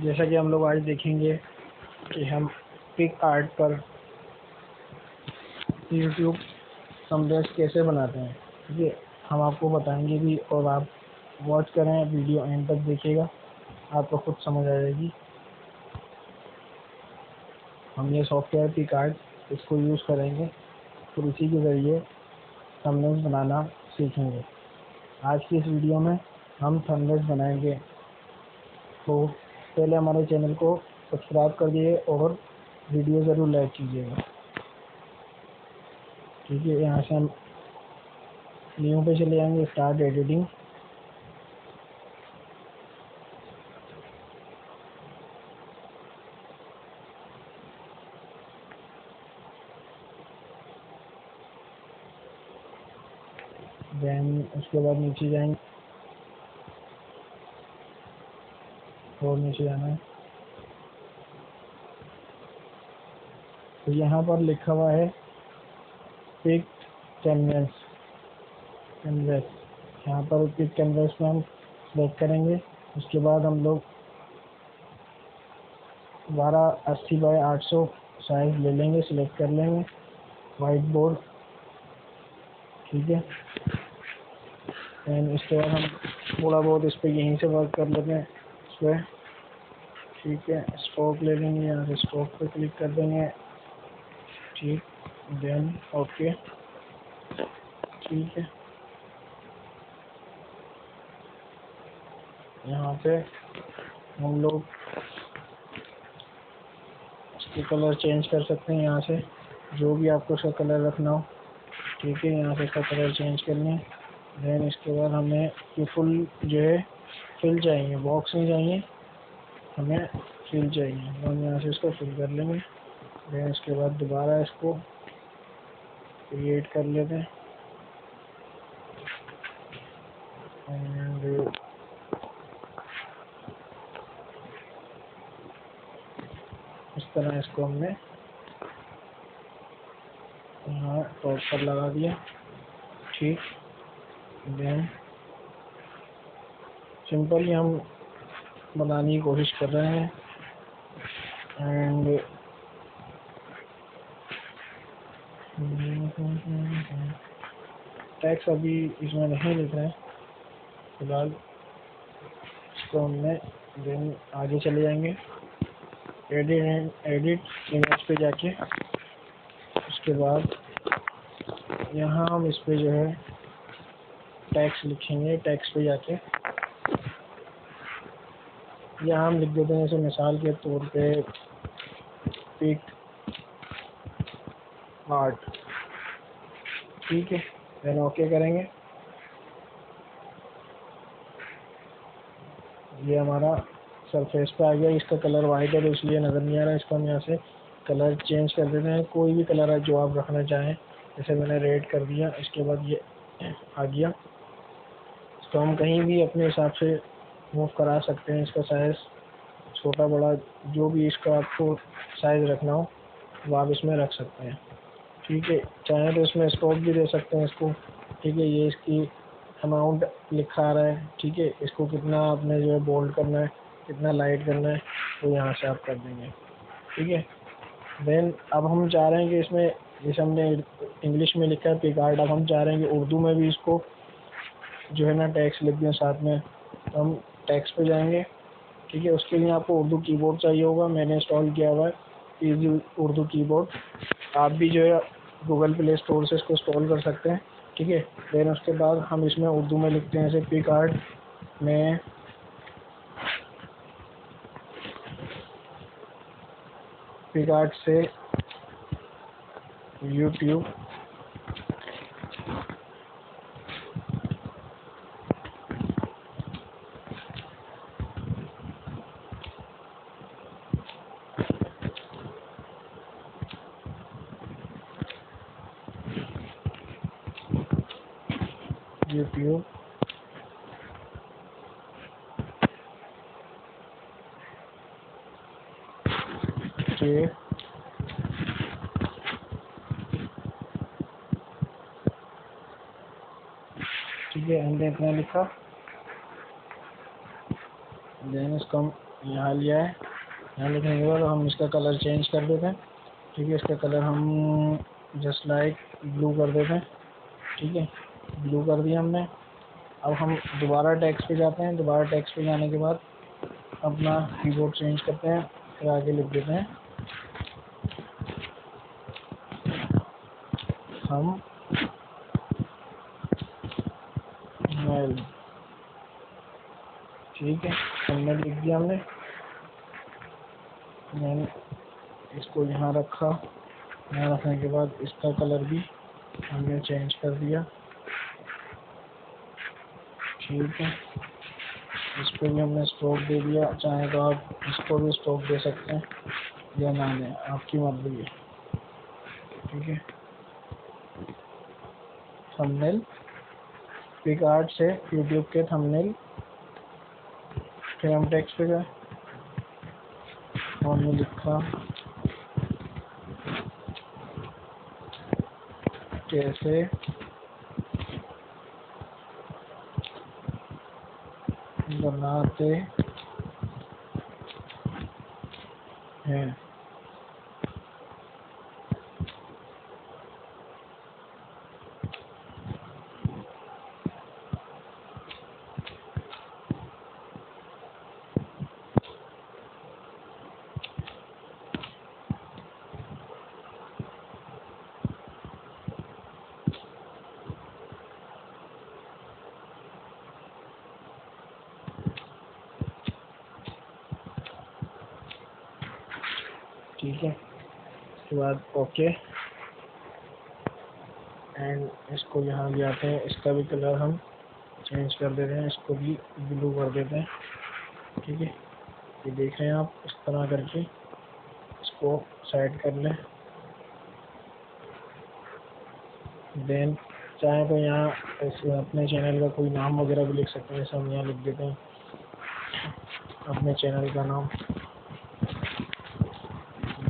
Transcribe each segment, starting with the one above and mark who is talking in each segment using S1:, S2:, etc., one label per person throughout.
S1: जैसा कि हम लोग आज देखेंगे कि हम पिक आर्ट पर यूट्यूब थंबनेल्स कैसे बनाते हैं। ठीक है, हम आपको बताएंगे भी और आप वॉच करें, वीडियो एंड तक देखिएगा, आपको खुद समझ आ जाएगी। हम ये सॉफ्टवेयर पिक आर्ट इसको यूज़ करेंगे, फिर इसी के ज़रिए थंबनेल्स बनाना सीखेंगे। आज की इस वीडियो में हम थंबनेल्स बनाएंगे, तो पहले हमारे चैनल को सब्सक्राइब कर दिए और वीडियो ज़रूर लाइक कीजिएगा। ठीक है, यहाँ से हम न्यू पे चले जाएंगे, स्टार्ट एडिटिंग। देन उसके बाद नीचे जाएंगे और नीचे जाना है, तो यहाँ पर लिखा हुआ है पिक कैनवस। यहाँ पर पिक कैनवस में हम सेलेक्ट करेंगे। उसके बाद हम लोग 1280 बाई 800 साइज ले लेंगे, सिलेक्ट कर लेंगे वाइट बोर्ड। ठीक है, एंड इसके बाद हम थोड़ा बहुत इस पर यहीं से वर्क कर लेते हैं इस पर। ठीक है, स्ट्रोक ले लेंगे, यहाँ से स्ट्रोक पे क्लिक कर देंगे। ठीक, देन ओके। ठीक है, यहाँ पे हम लोग इसके कलर चेंज कर सकते हैं, यहाँ से जो भी आपको उसका कलर रखना हो। ठीक है, यहाँ से इसका कलर चेंज कर लें। देन इसके बाद हमें ये फुल जो है फिल चाहिए, बॉक्स नहीं चाहिए, हमें फिल चाहिए, तो हम यहाँ से इसको फिल कर लेंगे। देन इसके बाद दोबारा इसको क्रिएट कर लेते हैं एंड इस तरह इसको हमने यहाँ टॉप पर लगा दिया। ठीक, देन सिंपली हम बनाने की कोशिश कर रहे हैं एंड टैक्स अभी इसमें नहीं लिख रहे हैं फिलहाल, इसको हमने देन आगे चले जाएंगे एडिट इमेज पे जाके। उसके बाद यहाँ हम इस पे जो है टैक्स लिखेंगे, टैक्स पे जाके यहाँ हम लिख देते हैं, जैसे मिसाल के तौर पे पिक आर्ट। ठीक है, देन ओके करेंगे। ये हमारा सरफेस पे आ गया, इसका कलर वाइट है तो इसलिए नज़र नहीं आ रहा है, इसको हम यहाँ से कलर चेंज कर देते हैं। कोई भी कलर है जो आप रखना चाहें, जैसे मैंने रेड कर दिया, इसके बाद ये आ गया। इसको हम कहीं भी अपने हिसाब से मूव करा सकते हैं, इसका साइज़ छोटा बड़ा जो भी इसका आपको साइज़ रखना हो वो आप इसमें रख सकते हैं। ठीक है, चाहें तो इसमें स्टॉप भी दे सकते हैं इसको। ठीक है, ये इसकी अमाउंट लिखा आ रहा है। ठीक है, इसको कितना आपने जो है बोल्ड करना है, कितना लाइट करना है, तो यहाँ से आप कर देंगे। ठीक है, देन अब हम चाह रहे हैं कि इसमें जैसे हमने इंग्लिश में लिखा है पिक आर्ट, अब हम चाह रहे हैं कि उर्दू में भी इसको जो है ना टैक्स लिख दें साथ में, तो हम टैक्स पे जाएंगे। ठीक है, उसके लिए आपको उर्दू कीबोर्ड चाहिए होगा, मैंने इंस्टॉल किया हुआ है इजी उर्दू कीबोर्ड। आप भी जो है गूगल प्ले स्टोर से इसको इंस्टॉल कर सकते हैं। ठीक है, देन उसके बाद हम इसमें उर्दू में लिखते हैं, जैसे पिक आर्ट में पिक आर्ट से यूट्यूब यूट्यूब के ठीक है, हमने इतना लिखा। देन इसको हम यहाँ लिया है। यहाँ लिखने के बाद हम इसका कलर चेंज कर देते हैं। ठीक है, इसका कलर हम जस्ट लाइक ब्लू कर देते हैं। ठीक है, ब्लू कर दिया हमने। अब हम दोबारा टेक्स्ट पे जाते हैं। दोबारा टेक्स्ट पे जाने के बाद अपना कीबोर्ड चेंज करते हैं, फिर आगे लिख देते हैं हम मेल। ठीक है, हमने लिख दिया हमने। मैंने इसको यहाँ रखा। यहाँ रखने के बाद इसका कलर भी हमने चेंज कर दिया। ठीक है, इस पर भी हमने स्ट्रोक दे दिया। चाहे तो आप इसको भी स्ट्रोक दे सकते हैं या ना दें, आपकी मर्जी है। ठीक है, थंबनेल पिकआर्ट से यूट्यूब के थंबनेल। फिर हम टेक्स्ट पे गए, हमने लिखा कैसे बनाते हैं। ठीक है, उसके बाद ओके एंड इसको यहाँ ले आते हैं। इसका भी कलर हम चेंज कर देते हैं, इसको भी ब्लू कर देते हैं। ठीक है, ये देख रहे हैं आप, इस तरह करके इसको साइड कर लें। देन चाहे तो यहाँ अपने चैनल का कोई नाम वगैरह भी लिख सकते हैं। जैसे हम यहाँ लिख देते हैं अपने चैनल का नाम,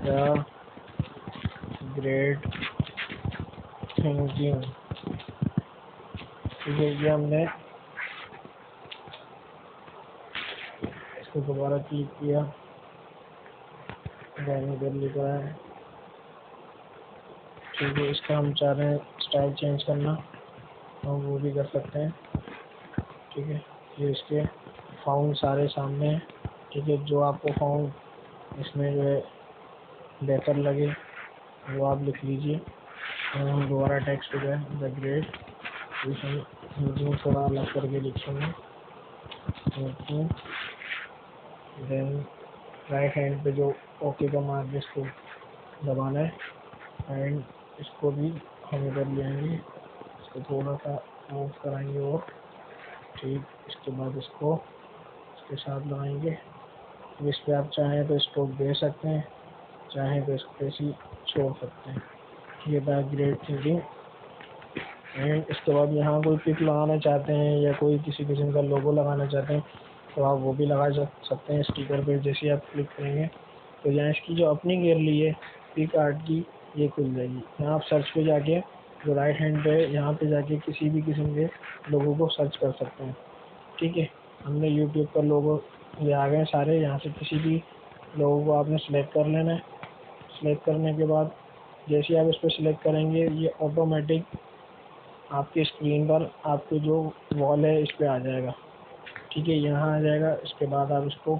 S1: द ग्रेट थिंकिंग। ठीक है, ये हमने इसको दोबारा क्लिक किया, इधर लिखा है। ठीक है, इसका हम चाह रहे हैं स्टाइल चेंज करना, हम वो भी कर सकते हैं। ठीक है, ये इसके फाउंड सारे सामने हैं। ठीक है, जो आपको फाउंड इसमें जो है बेहतर लगे वो आप लिख लीजिए। और हम दोबारा टेक्स्ट पे गए, द ग्रेट, इसमें थोड़ा अलग करके लिखेंगे। देन राइट हैंड पे जो ओके का मार्क इसको दबाना है एंड इसको भी हम इधर ले आएंगे, इसको थोड़ा सा मूव कराएंगे और ठीक, इसके बाद इसको इसके साथ लगाएंगे। इस पर आप चाहें तो इसको दे सकते हैं, चाहें तो इसको ऐसे छोड़ सकते हैं। ये द ग्रेट थिंकिंग। एंड इसके बाद यहाँ कोई पिक लगाना चाहते हैं या कोई किसी किस्म का लोगो लगाना चाहते हैं तो आप वो भी लगा सकते हैं स्टिकर पे। जैसे आप क्लिक करेंगे तो यहाँ इसकी जो अपनी गैलरी है पिक आर्ट की, ये खुल जाएगी। यहाँ आप सर्च पे जाके जो राइट हैंड पे यहाँ पे जाके किसी भी किस्म के लोगों को सर्च कर सकते हैं। ठीक है, हमने यूट्यूब पर लोगो ये आ गए सारे। यहाँ से किसी भी लोगों को आपने सेलेक्ट कर लेना है। सेलेक्ट करने के बाद जैसे आप इस पर सिलेक्ट करेंगे ये ऑटोमेटिक आपकी स्क्रीन पर आपके जो वॉल है इस पर आ जाएगा। ठीक है, यहाँ आ जाएगा। इसके बाद आप इसको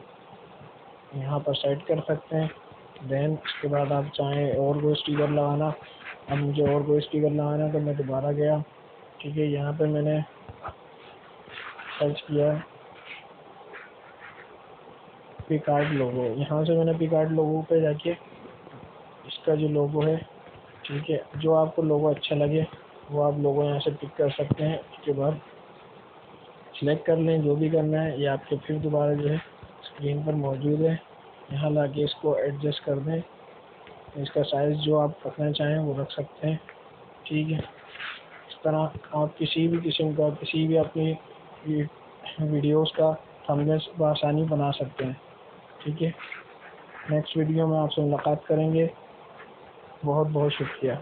S1: यहाँ पर सेट कर सकते हैं। देन इसके बाद आप चाहें और कोई स्टिकर लगाना, अब मुझे और कोई स्टिकर लगाना है तो मैं दोबारा गया। ठीक है, यहाँ पे मैंने सर्च किया पिकआर्ट लोगो। यहाँ से मैंने पिकआर्ट लोगो पे जाके इसका जो लोगो है, ठीक है, जो आपको लोगो अच्छा लगे वो आप लोगो यहाँ से पिक कर सकते हैं। उसके बाद सिलेक्ट कर लें जो भी करना है, ये आपके फिर दोबारा जो है स्क्रीन पर मौजूद है। यहाँ लाके इसको एडजस्ट कर दें, इसका साइज़ जो आप रखना चाहें वो रख सकते हैं। ठीक है, इस तरह आप किसी भी किस्म का किसी भी अपनी वीडियोस का थंबनेल बआसानी बना सकते हैं। ठीक है, नेक्स्ट वीडियो में आपसे मुलाकात करेंगे। बहुत बहुत शुक्रिया।